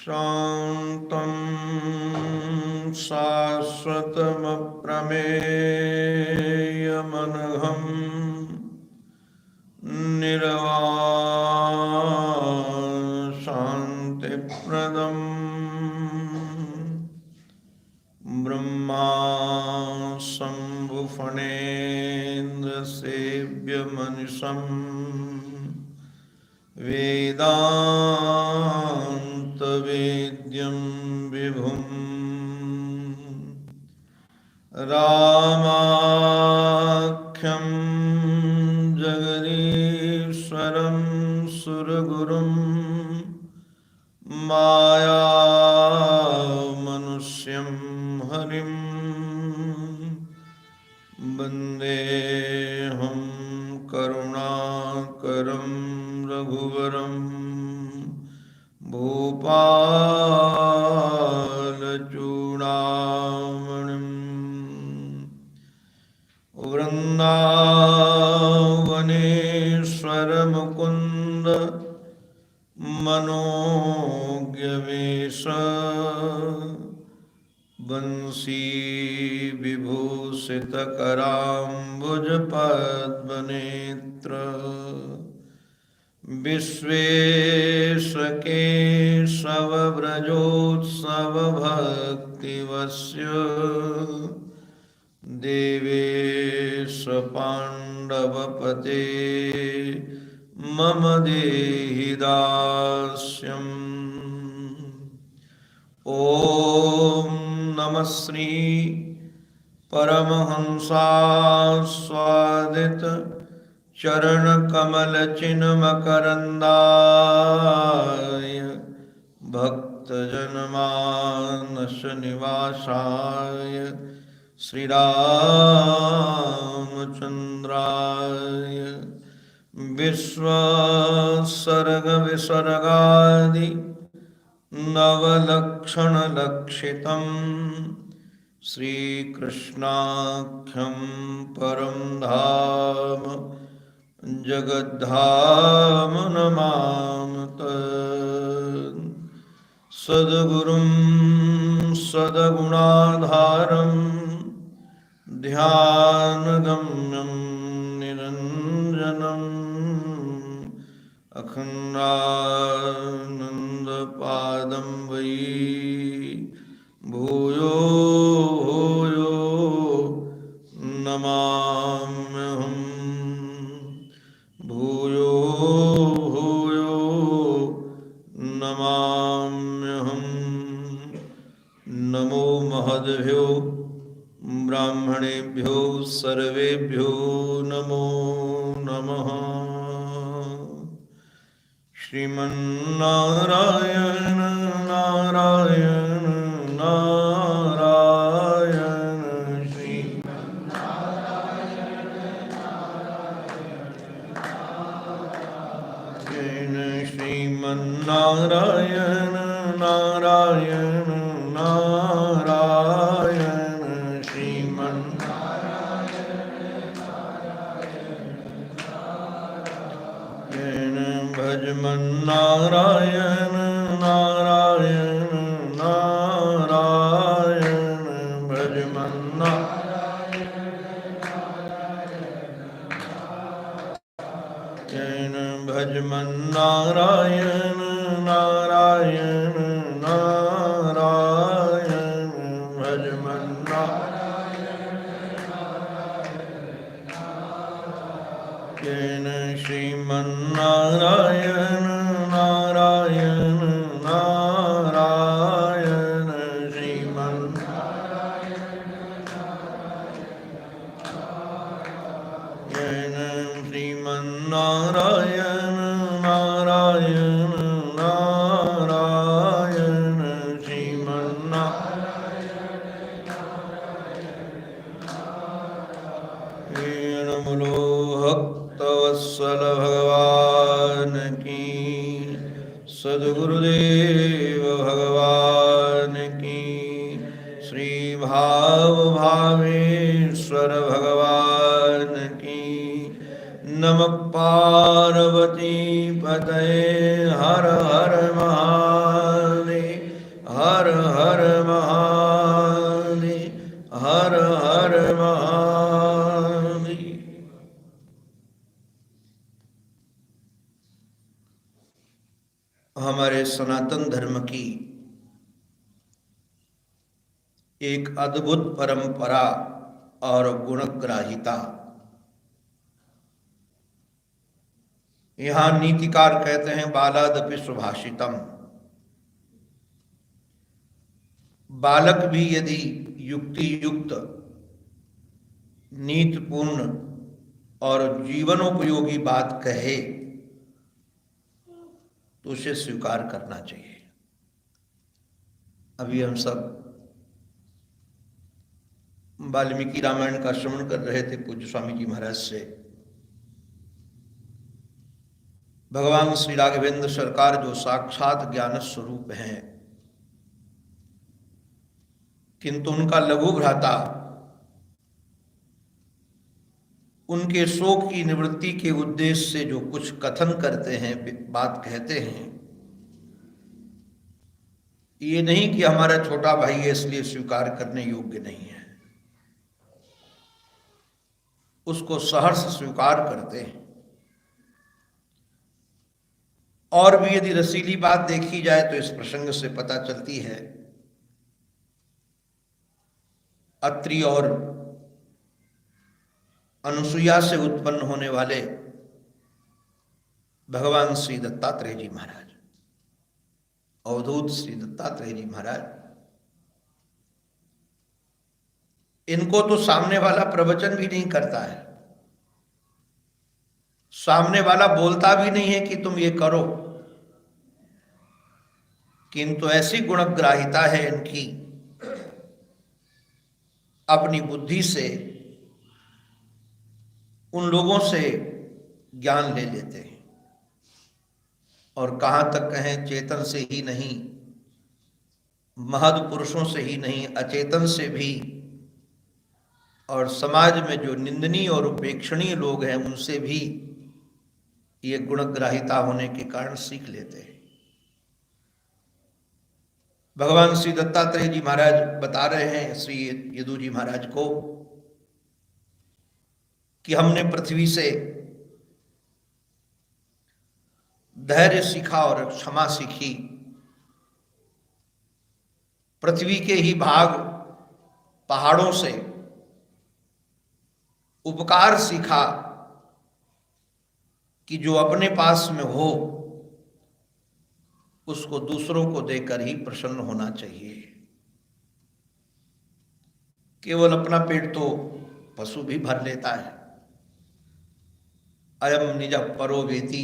शान्तं शाश्वतमप्रमेयमनघं निर्वाणशान्तिप्रदं ब्रह्मा शम्भुफणेन्द्रसेव्यमनिशम् वेदान्तवेद्यं विभुं रामाख्यं जगदीश्वरं सुरगुरुं मायामनुष्यं हरिं वन्देऽहं करुणाकरं रघुवरं भूपालचूडामणिं वृन्दावनेश्वरमुकुन्द मनोज्ञवेश बंसीविभूषितकराम्बुजपद्मनेत्र विश्वेशकेशवव्रजोत्सवभक्तिवस्य देवेश पाण्डवपते मम देहि दास्यम्। ॐ नमः श्री परमहंसास्वादित चरणकमलचिन्मकरन्दाय भक्तजनमानसनिवासाय श्रीरामचन्द्राय विश्वसर्गविसर्गादि नवलक्षणलक्षितं श्रीकृष्णाख्यं परं धाम जगद्धाम नमामि तत्। सद्गुरुं सद्गुणाधारं ध्यानगम्यं निरञ्जनम् अखण्डानन्दपादं वै भूयो भूयो नमाम्यहम्। भूयो भूयो नमाम्यहम्। नमो महद्भ्यो ब्राह्मणेभ्यो सर्वेभ्यो नमो नमः। श्रीमन्नारायण नारायण नारायण श्रीमन्नारायण श्रीमन्नारायण नारायण नारायण श्रीमन्नारायण भजमन्नारायण नारायण नारायण भजमन्नारायण भजमन्नारायण नारायण नारायण भजमन्नारायण श्रीमन्नारायण नारायण नारायण श्रीमन्नारायण श्रीमन्नारायण नारायण नारायण श्रीमन्नारायण बोलो भक्तवत्सल भगवान की, सद्गुरुदेव सनातन धर्म की एक अद्भुत परंपरा और गुणग्राहिता। यहां नीतिकार कहते हैं बालादपि सुभाषितम। बालक भी यदि युक्ति युक्त, नीतिपूर्ण और जीवनोपयोगी बात कहे तो उसे स्वीकार करना चाहिए। अभी हम सब वाल्मीकि रामायण का श्रवण कर रहे थे पूज्य स्वामी जी महाराज से। भगवान श्री राघवेंद्र सरकार जो साक्षात ज्ञान स्वरूप हैं, किंतु उनका लघु भ्राता उनके शोक की निवृत्ति के उद्देश्य से जो कुछ कथन करते हैं, बात कहते हैं, ये नहीं कि हमारा छोटा भाई है इसलिए स्वीकार करने योग्य नहीं है, उसको सहर्ष स्वीकार करते हैं। और भी यदि रसीली बात देखी जाए तो इस प्रसंग से पता चलती है अत्रि और अनुसुईया से उत्पन्न होने वाले भगवान श्री दत्तात्रेय जी महाराज, अवधूत श्री दत्तात्रेय जी महाराज, इनको तो सामने वाला प्रवचन भी नहीं करता है, सामने वाला बोलता भी नहीं है कि तुम ये करो, किंतु ऐसी गुणग्राहिता है इनकी, अपनी बुद्धि से उन लोगों से ज्ञान ले लेते हैं। और कहां तक कहें, चेतन से ही नहीं, महद पुरुषों से ही नहीं, अचेतन से भी, और समाज में जो निंदनीय और उपेक्षणीय लोग हैं उनसे भी ये गुणग्राहिता होने के कारण सीख लेते हैं। भगवान श्री दत्तात्रेय जी महाराज बता रहे हैं श्री यदु जी महाराज को कि हमने पृथ्वी से धैर्य सीखा और क्षमा सीखी, पृथ्वी के ही भाग पहाड़ों से उपकार सीखा कि जो अपने पास में हो उसको दूसरों को देकर ही प्रसन्न होना चाहिए। केवल अपना पेट तो पशु भी भर लेता है। अयम निज परो वेति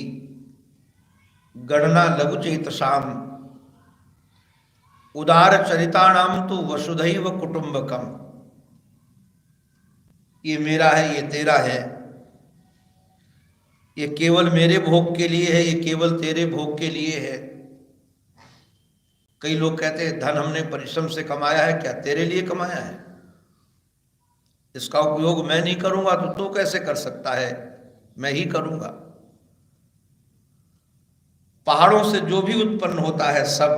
गणना लघु चेतसाम उदार चरिताणाम तो वसुधैव कुटुंबकम। ये मेरा है, ये तेरा है, ये केवल मेरे भोग के लिए है, ये केवल तेरे भोग के लिए है। कई लोग कहते हैं धन हमने परिश्रम से कमाया है, क्या तेरे लिए कमाया है? इसका उपयोग मैं नहीं करूंगा तो तू कैसे कर सकता है? मैं ही करूंगा। पहाड़ों से जो भी उत्पन्न होता है सब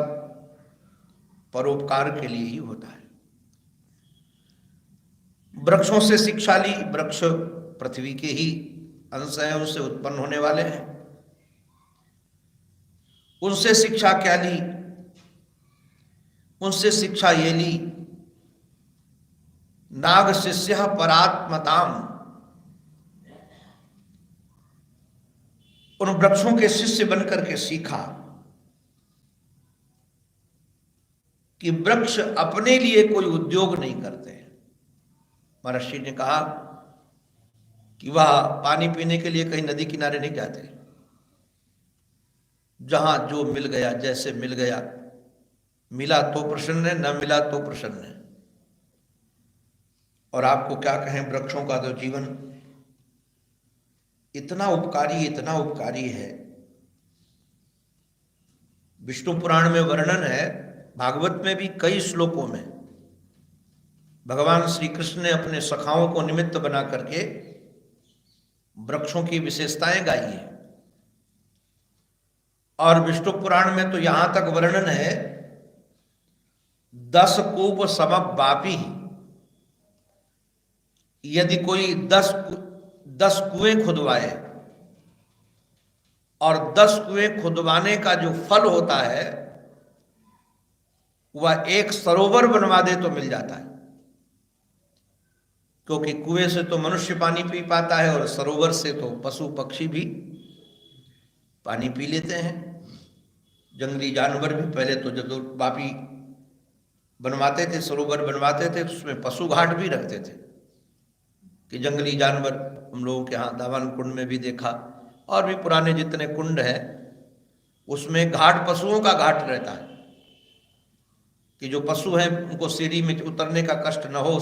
परोपकार के लिए ही होता है। वृक्षों से शिक्षा ली, वृक्ष पृथ्वी के ही अंश हैं, उनसे उत्पन्न होने वाले हैं। उनसे शिक्षा क्या ली? उनसे शिक्षा ये ली, नाग शिष्य परात्मताम। उन वृक्षों के शिष्य बनकर के सीखा कि वृक्ष अपने लिए कोई उद्योग नहीं करते। महर्षि ने कहा कि वह पानी पीने के लिए कहीं नदी किनारे नहीं जाते, जहां जो मिल गया, जैसे मिल गया, मिला तो प्रसन्न है, न मिला तो प्रसन्न है। और आपको क्या कहें, वृक्षों का तो जीवन इतना उपकारी है। विष्णु पुराण में वर्णन है, भागवत में भी कई श्लोकों में भगवान श्री कृष्ण ने अपने सखाओं को निमित्त बना करके वृक्षों की विशेषताएं गाई है। और विष्णु पुराण में तो यहां तक वर्णन है, 10 कूप समवापी। यदि कोई 10 कुएं खुदवाए और 10 कुएं खुदवाने का जो फल होता है वह एक सरोवर बनवा दे तो मिल जाता है, क्योंकि कुएं से तो मनुष्य पानी पी पाता है और सरोवर से तो पशु पक्षी भी पानी पी लेते हैं। जंगली जानवर भी पहले तो जब वापी बनवाते थे, सरोवर बनवाते थे, उसमें पशु घाट भी रखते थे कि जंगली जानवर, हम लोगों के यहाँ दावन कुंड में भी देखा, और भी पुराने जितने कुंड हैं उसमें घाट पशुओं का घाट रहता है कि जो पशु हैं उनको सीढ़ी में उतरने का कष्ट न हो,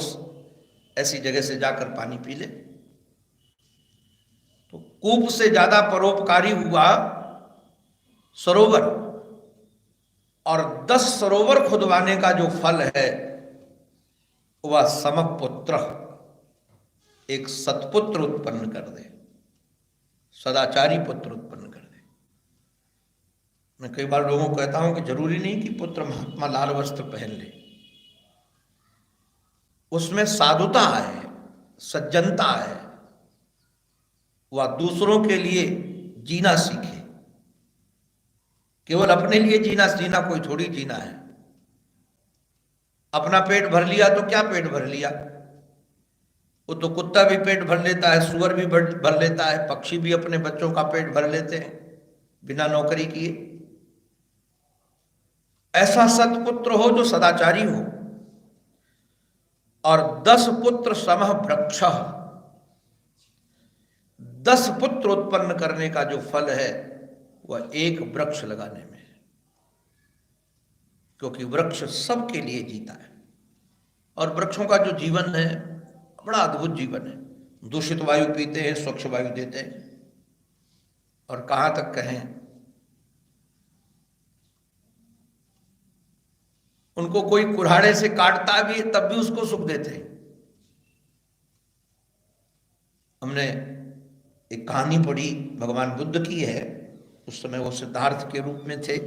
ऐसी जगह से जाकर पानी पी ले। तो कूप से ज्यादा परोपकारी हुआ सरोवर, और 10 सरोवर खुदवाने का जो फल है वह समपुत्र, एक सत्पुत्र उत्पन्न कर दे, सदाचारी पुत्र उत्पन्न कर दे। मैं कई बार लोगों को कहता हूं कि जरूरी नहीं कि पुत्र महात्मा लाल वस्त्र पहन ले, उसमें साधुता है, सज्जनता है, वह दूसरों के लिए जीना सीखे। केवल अपने लिए जीना कोई थोड़ी जीना है। अपना पेट भर लिया तो क्या पेट भर लिया, वो तो कुत्ता भी पेट भर लेता है, सुअर भी भर लेता है, पक्षी भी अपने बच्चों का पेट भर लेते हैं बिना नौकरी किए। ऐसा सत्पुत्र हो जो सदाचारी हो। और 10 पुत्र समः वृक्ष, 10 पुत्र उत्पन्न करने का जो फल है वह एक वृक्ष लगाने में है, क्योंकि वृक्ष सबके लिए जीता है। और वृक्षों का जो जीवन है बड़ा अद्भुत जीवन है। दूषित वायु पीते हैं, स्वच्छ वायु देते हैं। और कहां तक कहें, उनको कोई कुल्हाड़े से काटता भी है तब भी उसको सुख देते हैं। हमने एक कहानी पढ़ी, भगवान बुद्ध की है। उस समय वो सिद्धार्थ के रूप में थे,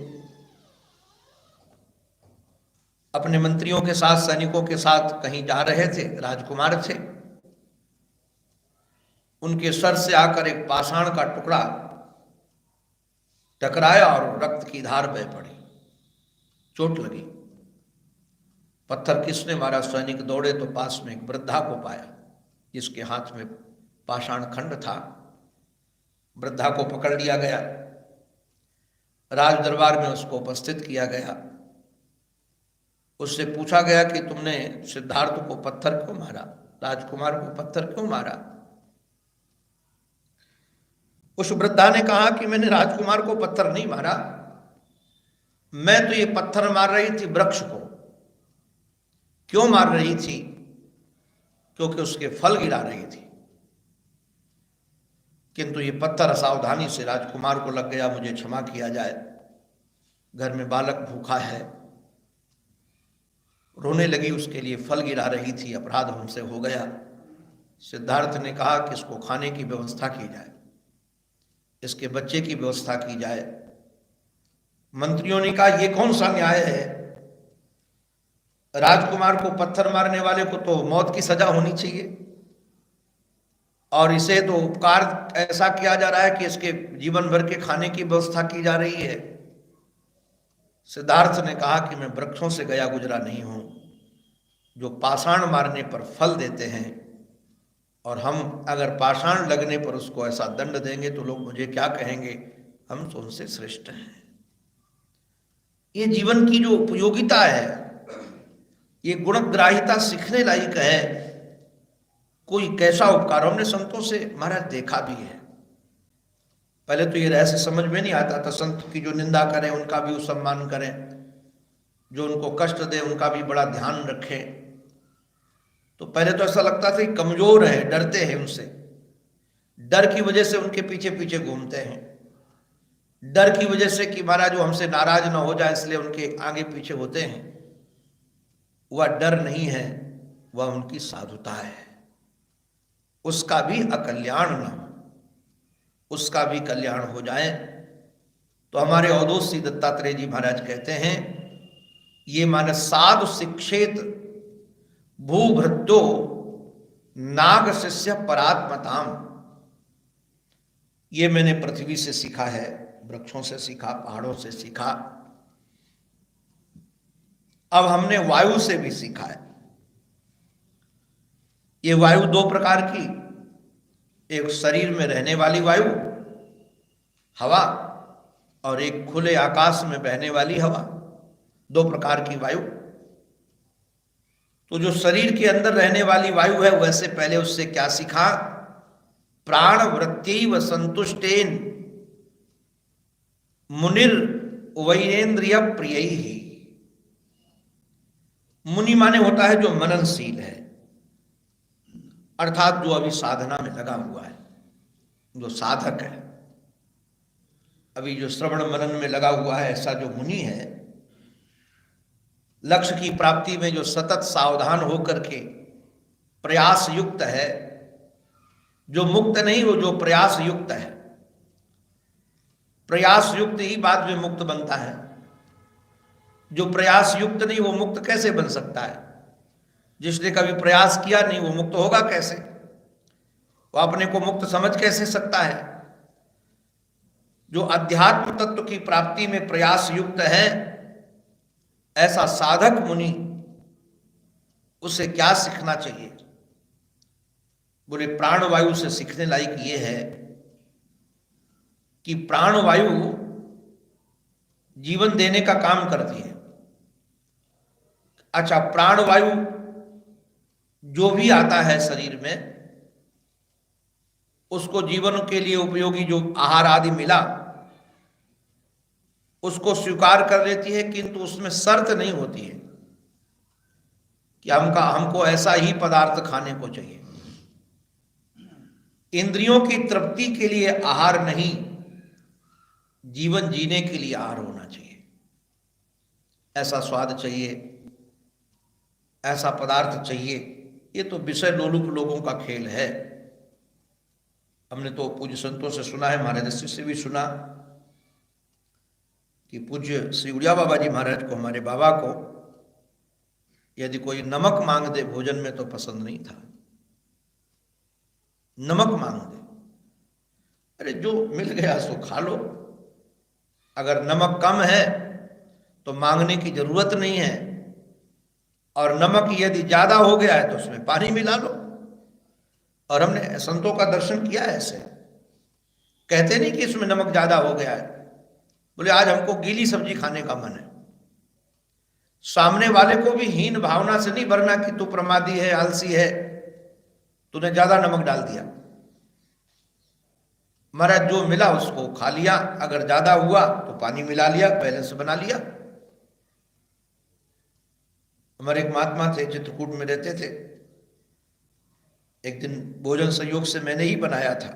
अपने मंत्रियों के साथ, सैनिकों के साथ कहीं जा रहे थे, राजकुमार थे। उनके सर से आकर एक पाषाण का टुकड़ा टकराया और रक्त की धार बह पड़ी, चोट लगी। पत्थर किसने मारा? सैनिक दौड़े तो पास में एक वृद्धा को पाया जिसके हाथ में पाषाण खंड था। वृद्धा को पकड़ लिया गया, राज दरबार में उसको उपस्थित किया गया। उससे पूछा गया कि तुमने सिद्धार्थ को पत्थर क्यों मारा, राजकुमार को पत्थर क्यों मारा? उस वृद्धा ने कहा कि मैंने राजकुमार को पत्थर नहीं मारा, मैं तो ये पत्थर मार रही थी वृक्ष को। क्यों मार रही थी? क्योंकि उसके फल गिरा रही थी। किंतु ये पत्थर असावधानी से राजकुमार को लग गया, मुझे क्षमा किया जाए, घर में बालक भूखा है। रोने लगी, उसके लिए फल गिरा रही थी, अपराध हमसे हो गया। सिद्धार्थ ने कहा कि इसको खाने की व्यवस्था की जाए, इसके बच्चे की व्यवस्था की जाए। मंत्रियों ने कहा ये कौन सा न्याय है? राजकुमार को पत्थर मारने वाले को तो मौत की सजा होनी चाहिए, और इसे तो उपकार ऐसा किया जा रहा है कि इसके जीवन भर के खाने की व्यवस्था की जा रही है। सिद्धार्थ ने कहा कि मैं वृक्षों से गया गुजरा नहीं हूं जो पाषाण मारने पर फल देते हैं, और हम अगर पाषाण लगने पर उसको ऐसा दंड देंगे तो लोग मुझे क्या कहेंगे? हम तो उनसे श्रेष्ठ हैं। ये जीवन की जो उपयोगिता है, ये गुणग्राहिता सीखने लायक है। कोई कैसा उपकार, हमने संतों से महाराज देखा भी है। पहले तो ये रहस्य समझ में नहीं आता था, संत की जो निंदा करें उनका भी सम्मान करें, जो उनको कष्ट दे उनका भी बड़ा ध्यान रखें। तो पहले तो ऐसा लगता था कि कमजोर है, डरते हैं उनसे, डर की वजह से उनके पीछे पीछे घूमते हैं, डर की वजह से कि महाराज वो हमसे नाराज ना हो जाए इसलिए उनके आगे पीछे होते हैं। वह डर नहीं है, वह उनकी साधुता है। उसका भी अकल्याण न हो, उसका भी कल्याण हो जाए। तो हमारे अवधूत दत्तात्रेय जी महाराज कहते हैं, ये मानस साधु शिक्षेत भूभृत्यो नाग शिष्य परात्मताम। ये मैंने पृथ्वी से सीखा है, वृक्षों से सीखा, पहाड़ों से सीखा। अब हमने वायु से भी सीखा है। ये वायु दो प्रकार की, एक शरीर में रहने वाली वायु हवा, और एक खुले आकाश में बहने वाली हवा, दो प्रकार की वायु। तो जो शरीर के अंदर रहने वाली वायु है, वैसे पहले उससे क्या सीखा? प्राण वृत्तिव संतुष्टेन मुनिर वैरेंद्रिय प्रिय ही। मुनि माने होता है जो मननशील है, अर्थात जो अभी साधना में लगा हुआ है, जो साधक है, अभी जो श्रवण मनन में लगा हुआ है, ऐसा जो मुनि है, लक्ष्य की प्राप्ति में जो सतत सावधान होकर के प्रयास युक्त है, जो मुक्त नहीं, वो जो प्रयास युक्त है। प्रयास युक्त ही बाद में मुक्त बनता है, जो प्रयास युक्त नहीं वो मुक्त कैसे बन सकता है? जिसने कभी प्रयास किया नहीं वो मुक्त होगा कैसे? वो अपने को मुक्त समझ कैसे सकता है? जो अध्यात्म तत्व की प्राप्ति में प्रयास युक्त है, ऐसा साधक मुनि, उसे क्या सीखना चाहिए? बोले प्राणवायु से सीखने लायक ये है कि प्राणवायु जीवन देने का काम करती है। अच्छा, प्राणवायु जो भी आता है शरीर में, उसको जीवन के लिए उपयोगी जो आहार आदि मिला, उसको स्वीकार कर लेती है, किंतु उसमें शर्त नहीं होती है कि हमको ऐसा ही पदार्थ खाने को चाहिए। इंद्रियों की तृप्ति के लिए आहार नहीं, जीवन जीने के लिए आहार होना चाहिए। ऐसा स्वाद चाहिए, ऐसा पदार्थ चाहिए, ये तो विषय लोलुप लोगों का खेल है। हमने तो पूज्य संतों से सुना है, महाराज से भी सुना कि पूज्य श्री उड़िया बाबा जी महाराज को, हमारे बाबा को, यदि कोई नमक मांग दे भोजन में तो पसंद नहीं था। नमक मांग दे, अरे जो मिल गया सो खा लो, अगर नमक कम है तो मांगने की जरूरत नहीं है, और नमक यदि ज्यादा हो गया है तो उसमें पानी मिला लो। और हमने संतों का दर्शन किया है, ऐसे कहते नहीं कि इसमें नमक ज्यादा हो गया है, बोले आज हमको गीली सब्जी खाने का मन है। सामने वाले को भी हीन भावना से नहीं भरना कि तू प्रमादी है, आलसी है, तूने ज्यादा नमक डाल दिया। महाराज जो मिला उसको खा लिया, अगर ज्यादा हुआ तो पानी मिला लिया, बैलेंस बना लिया। हमारे एक महात्मा थे, चित्रकूट में रहते थे। एक दिन भोजन संयोग से मैंने ही बनाया था।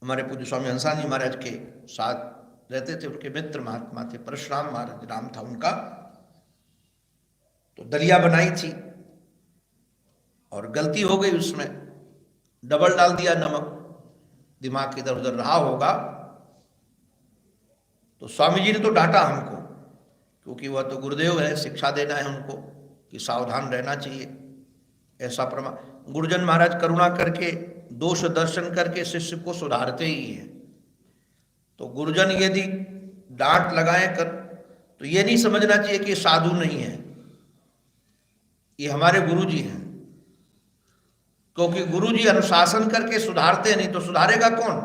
हमारे पूज्य स्वामी हंसानी महाराज के साथ रहते थे, उनके मित्र महात्मा थे, परशुराम महाराज नाम था उनका। तो दलिया बनाई थी और गलती हो गई, उसमें डबल डाल दिया नमक, दिमाग इधर उधर रहा होगा। तो स्वामी जी ने तो डांटा हमको, क्योंकि वह तो गुरुदेव है, शिक्षा देना है उनको कि सावधान रहना चाहिए। ऐसा गुरुजन महाराज करुणा करके दोष दर्शन करके शिष्य को सुधारते ही है। तो गुरुजन यदि डांट लगाए कर, तो ये नहीं समझना चाहिए कि साधु नहीं है, ये हमारे गुरुजी हैं। क्योंकि गुरुजी अनुशासन करके सुधारते हैं, नहीं तो सुधारेगा कौन?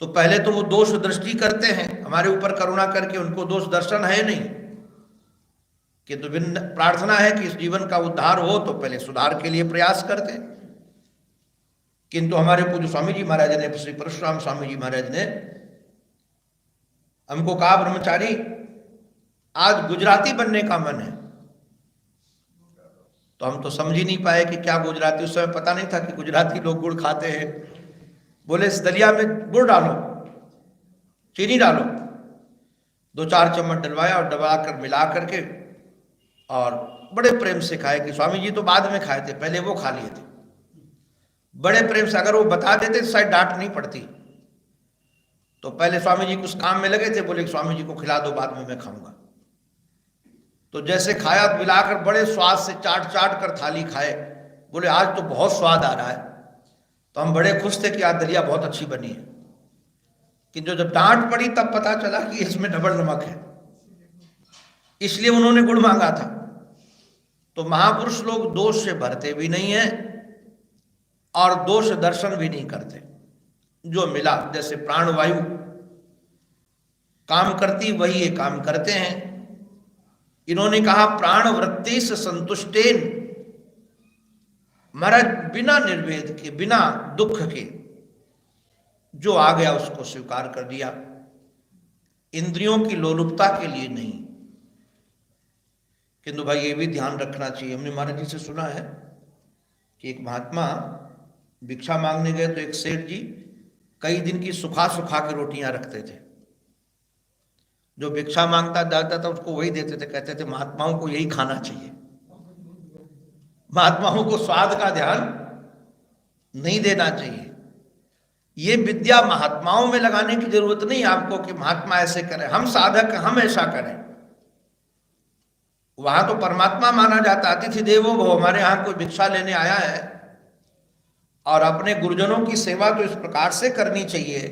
तो पहले तो वो दोष दृष्टि करते हैं हमारे ऊपर करुणा करके, उनको दोष दर्शन है नहीं, किंतु प्रार्थना है कि इस जीवन का उद्धार हो, तो पहले सुधार के लिए प्रयास करते हैं। किंतु हमारे पूज्य स्वामी जी महाराज ने, श्री परशुराम स्वामी जी महाराज ने हमको कहा, ब्रह्मचारी आज गुजराती बनने का मन है। तो हम तो समझ ही नहीं पाए कि क्या गुजराती, उस समय पता नहीं था कि गुजराती लोग गुड़ खाते हैं। बोले इस दलिया में गुड़ डालो, चीनी डालो, 2-4 चम्मच डलवाया और दबा कर मिला करके, और बड़े प्रेम से खाए। कि स्वामी जी तो बाद में खाए थे, पहले वो खा लिए थे। बड़े प्रेम से, अगर वो बता देते तो शायद डांट नहीं पड़ती। तो पहले स्वामी जी कुछ काम में लगे थे, बोले स्वामी जी को खिला दो, बाद में मैं खाऊंगा। तो जैसे खाया, मिलाकर बड़े स्वाद से चाट चाट कर थाली खाए। बोले आज तो बहुत स्वाद आ रहा है। तो हम बड़े खुश थे कि आज दलिया बहुत अच्छी बनी है। किंतु जब डांट पड़ी तब पता चला कि इसमें डबल नमक है। इसलिए उन्होंने गुड़ मांगा था। तो महापुरुष लोग दोष से भरते भी नहीं है और दोष दर्शन भी नहीं करते। जो मिला, जैसे प्राणवायु काम करती वही ये काम करते हैं। इन्होंने कहा प्राण वृत्तिस संतुष्टेन, महाराज बिना निर्वेद के, बिना दुख के जो आ गया उसको स्वीकार कर दिया, इंद्रियों की लोलुपता के लिए नहीं। किंतु भाई ये भी ध्यान रखना चाहिए, हमने महाराज जी से सुना है कि एक महात्मा भिक्षा मांगने गए तो एक सेठ जी कई दिन की सुखा सुखा के रोटियां रखते थे। जो भिक्षा मांगता जाता था उसको वही देते थे। कहते थे महात्माओं को यही खाना चाहिए, महात्माओं को स्वाद का ध्यान नहीं देना चाहिए। ये विद्या महात्माओं में लगाने की जरूरत नहीं आपको कि महात्मा ऐसे करें, हम साधक हम ऐसा करें। वहां तो परमात्मा माना जाता, अतिथि देवो भव। हमारे यहां कोई भिक्षा लेने आया है और अपने गुरुजनों की सेवा तो इस प्रकार से करनी चाहिए।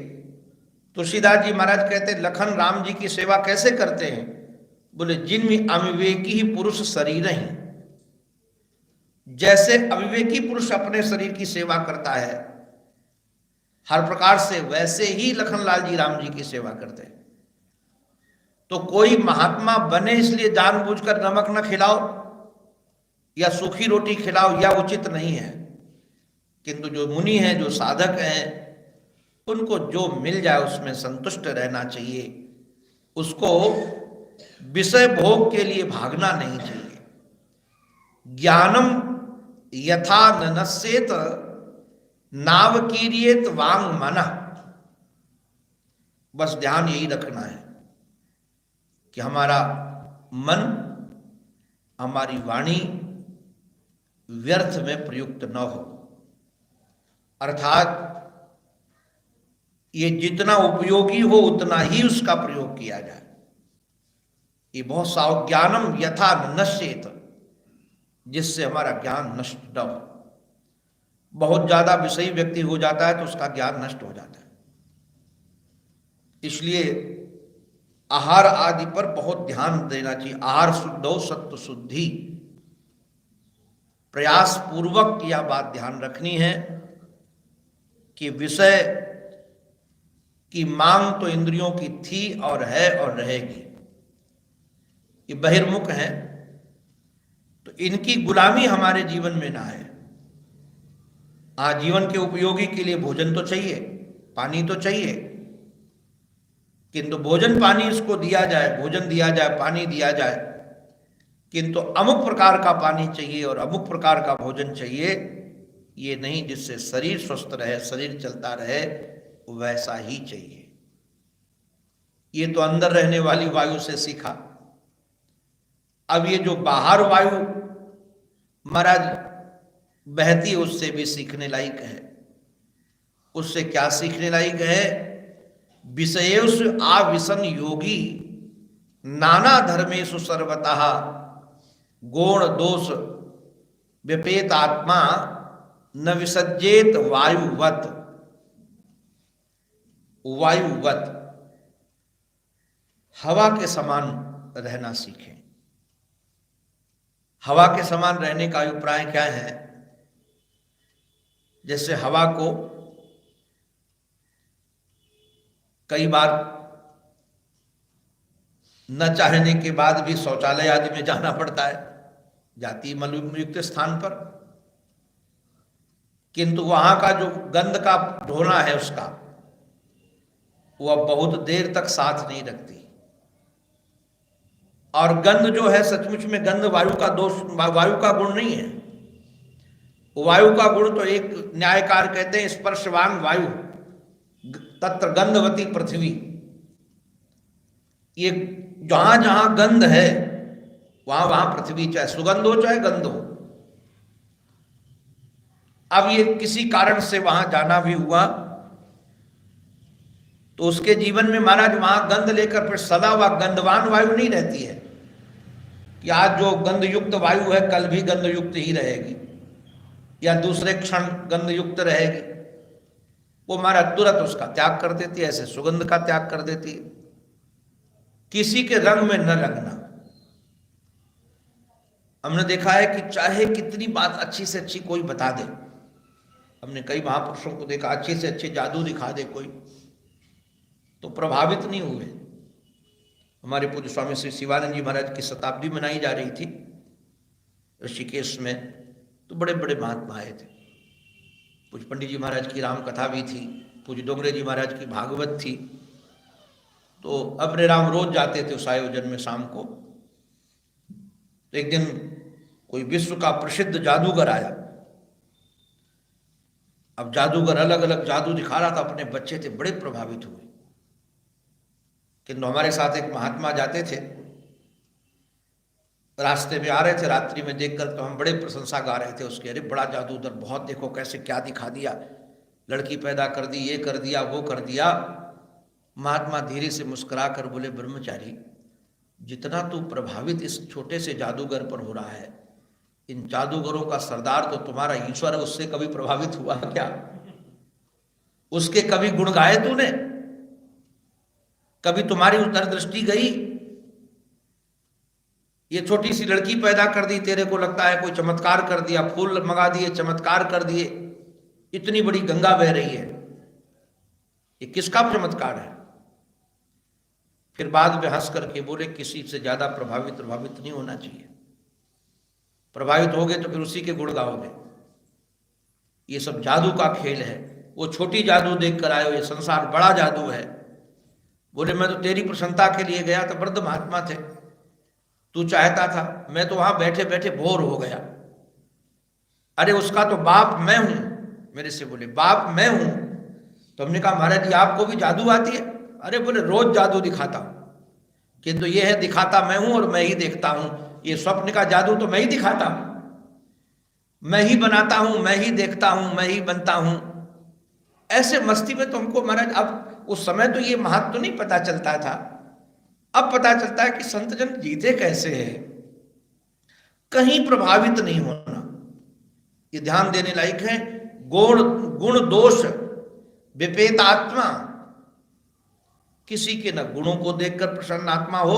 तुलसीदास जी महाराज कहते लखन राम जी की सेवा कैसे करते हैं? बोले जिनमें अविवेकी ही पुरुष शरीर ही, जैसे अविवेकी पुरुष अपने शरीर की सेवा करता है हर प्रकार से, वैसे ही लखनलाल जी राम जी की सेवा करते हैं। तो कोई महात्मा बने इसलिए जानबूझकर नमक न खिलाओ या सूखी रोटी खिलाओ, यह उचित नहीं है। किंतु जो मुनि हैं, जो साधक हैं, उनको जो मिल जाए उसमें संतुष्ट रहना चाहिए। उसको विषय भोग के लिए भागना नहीं चाहिए। ज्ञानम यथा ननस्येत नावकीर्येत वांग मना। बस ध्यान यही रखना है कि हमारा मन, हमारी वाणी व्यर्थ में प्रयुक्त न हो। अर्थात ये जितना उपयोगी हो उतना ही उसका प्रयोग किया जाए। ये बहुत साव ज्ञानम यथा नश्येत, जिससे हमारा ज्ञान नष्ट न हो। बहुत ज्यादा विषयी व्यक्ति हो जाता है तो उसका ज्ञान नष्ट हो जाता है। इसलिए आहार आदि पर बहुत ध्यान देना चाहिए। आहार शुद्धो सत्व शुद्धि, प्रयास पूर्वक यह बात ध्यान रखनी है कि विषय की मांग तो इंद्रियों की थी और है और रहेगी। ये बहिर्मुख हैं तो इनकी गुलामी हमारे जीवन में ना है। जीवन के उपयोगी के लिए भोजन तो चाहिए, पानी तो चाहिए, किंतु भोजन पानी इसको दिया जाए, भोजन दिया जाए, पानी दिया जाए, किंतु अमुक प्रकार का पानी चाहिए और अमुक प्रकार का भोजन चाहिए। ये नहीं जिससे शरीर स्वस्थ रहे, शरीर चलता रहे, वैसा ही चाहिए। ये तो अंदर रहने वाली वायु से सीखा। अब ये जो बाहर वायु महाराज बहती है उससे भी सीखने लायक है। उससे क्या सीखने लायक है? विषयेषु आविशन योगी नाना धर्मेषु सर्वतः गुण दोष व्यपेत आत्मा न विसज्जेत वायुवत। वायुवत, हवा के समान रहना सीखें। हवा के समान रहने का अभिप्राय क्या है? जैसे हवा को कई बार न चाहने के बाद भी शौचालय आदि में जाना पड़ता है, जाति मलयुक्त स्थान पर, किंतु वहां का जो गंध का ढोना है उसका, वह बहुत देर तक साथ नहीं रखती। और गंध जो है सचमुच में गंध वायु का दोष, वायु का गुण नहीं है। वायु का गुण तो एक न्यायकार कहते हैं स्पर्शवान वायु तत्र गंधवती पृथ्वी। ये जहां जहां गंध है वहां वहां पृथ्वी, चाहे सुगंध हो चाहे गंध हो। अब ये किसी कारण से वहां जाना भी हुआ तो उसके जीवन में महाराज वहां गंध लेकर फिर सदा वह गंधवान वायु नहीं रहती है कि आज जो गंधयुक्त वायु है कल भी गंधयुक्त ही रहेगी या दूसरे क्षण गंधयुक्त रहेगी। वो महाराज तुरंत उसका त्याग कर देती है, ऐसे सुगंध का त्याग कर देती है। किसी के रंग में न लगना, हमने देखा है कि चाहे कितनी बात अच्छी से अच्छी कोई बता दे, हमने कई महापुरुषों को देखा अच्छे से अच्छे जादू दिखा दे कोई, तो प्रभावित नहीं हुए। हमारे पूज्य स्वामी श्री शिवानंद जी महाराज की शताब्दी मनाई जा रही थी ऋषिकेश में, तो बड़े बड़े महात्मा आए थे। पूज्य पंडित जी महाराज की राम कथा भी थी, पूज्य डोंगरे जी महाराज की भागवत थी। तो अपने राम रोज जाते थे उस आयोजन में शाम को। तो एक दिन कोई विश्व का प्रसिद्ध जादूगर आया। अब जादूगर अलग अलग जादू दिखा रहा था, अपने बच्चे थे, बड़े प्रभावित हुए। किंतु हमारे साथ एक महात्मा जाते थे, रास्ते में आ रहे थे, रात्रि में देखकर तो हम बड़े प्रशंसा गा रहे थे उसके, अरे बड़ा जादूगर, बहुत देखो कैसे क्या दिखा दिया, लड़की पैदा कर दी, ये कर दिया, वो कर दिया। महात्मा धीरे से मुस्कुरा कर बोले, ब्रह्मचारी, जितना तू प्रभावित इस छोटे से जादूगर पर हो रहा है, इन जादूगरों का सरदार तो तुम्हारा ईश्वर है, उससे कभी प्रभावित हुआ क्या? उसके कभी गुण गाए तूने? कभी तुम्हारी उधर दृष्टि गई? ये छोटी सी लड़की पैदा कर दी, तेरे को लगता है कोई चमत्कार कर दिया, फूल मंगा दिए, चमत्कार कर दिए, इतनी बड़ी गंगा बह रही है, ये किसका चमत्कार है? फिर बाद में हंस करके बोले, किसी से ज्यादा प्रभावित नहीं होना चाहिए। प्रभावित होगे तो फिर उसी के गुण गाओगे। ये सब जादू का खेल है। वो छोटी जादू देख कर आए, ये संसार बड़ा जादू है। बोले, मैं तो तेरी प्रसन्नता के लिए गया था, वृद्ध महात्मा थे, तू चाहता था, मैं तो वहां बैठे बैठे बोर हो गया। अरे उसका तो बाप मैं हूं। मेरे से बोले, बाप मैं हूं। तो हमने कहा, महाराज जी आपको भी जादू आती है? अरे बोले, रोज जादू दिखाता हूं, किंतु ये है दिखाता मैं हूं और मैं ही देखता हूं। ये स्वप्न का जादू तो मैं ही दिखाता हूं, मैं ही बनाता हूं, मैं ही देखता हूं, मैं ही बनता हूं। ऐसे मस्ती में तो हमको महाराज, अब उस समय तो ये महत्व तो नहीं पता चलता था, अब पता चलता है कि संतजन जीते कैसे हैं। कहीं प्रभावित नहीं होना, ये ध्यान देने लायक है। गुण दोष विपेत आत्मा, किसी के न गुणों को देखकर प्रसन्न आत्मा हो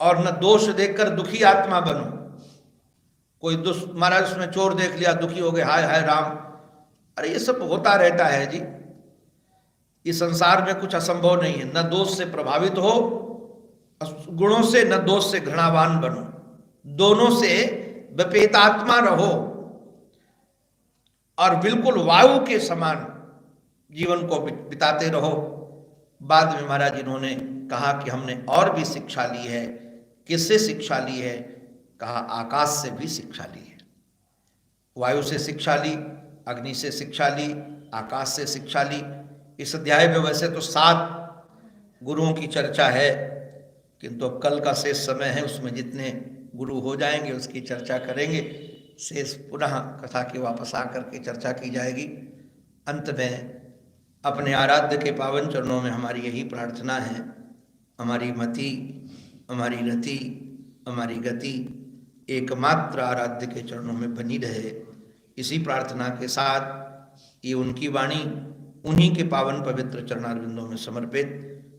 और न दोष देखकर दुखी आत्मा बनो। कोई महाराज उसमें चोर देख लिया, दुखी हो गए, हाय हाय राम। अरे ये सब होता रहता है जी, इस संसार में कुछ असंभव नहीं है। न दोष से प्रभावित हो, गुणों से, न दोष से घृणावान बनो, दोनों से विपेतात्मा रहो और बिल्कुल वायु के समान जीवन को बिताते रहो। बाद में महाराज इन्होंने कहा कि हमने और भी शिक्षा ली है। किससे शिक्षा ली है? कहा, आकाश से भी शिक्षा ली है। वायु से शिक्षा ली, अग्नि से शिक्षा ली, आकाश से शिक्षा ली। इस अध्याय में वैसे तो 7 गुरुओं की चर्चा है, किंतु अब कल का शेष समय है, उसमें जितने गुरु हो जाएंगे उसकी चर्चा करेंगे। शेष पुनः कथा के वापस आकर के चर्चा की जाएगी। अंत में अपने आराध्य के पावन चरणों में हमारी यही प्रार्थना है, हमारी मति, हमारी रति, हमारी गति एकमात्र आराध्य के चरणों में बनी रहे। इसी प्रार्थना के साथ ये उनकी वाणी उन्हीं के पावन पवित्र चरणारविंदों में समर्पित।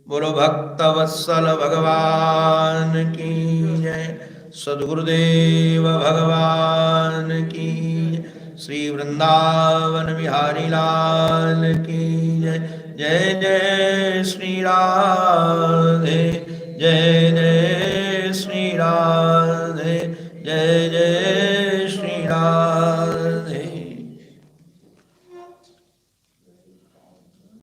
बोलो भक्तवत्सल भगवान की जय, सद्गुरुदेव भगवान की जय, श्री वृंदावन बिहारी लाल की जय। जय जय श्री राधे, जय जय श्री राधे, जय जय श्री राधे।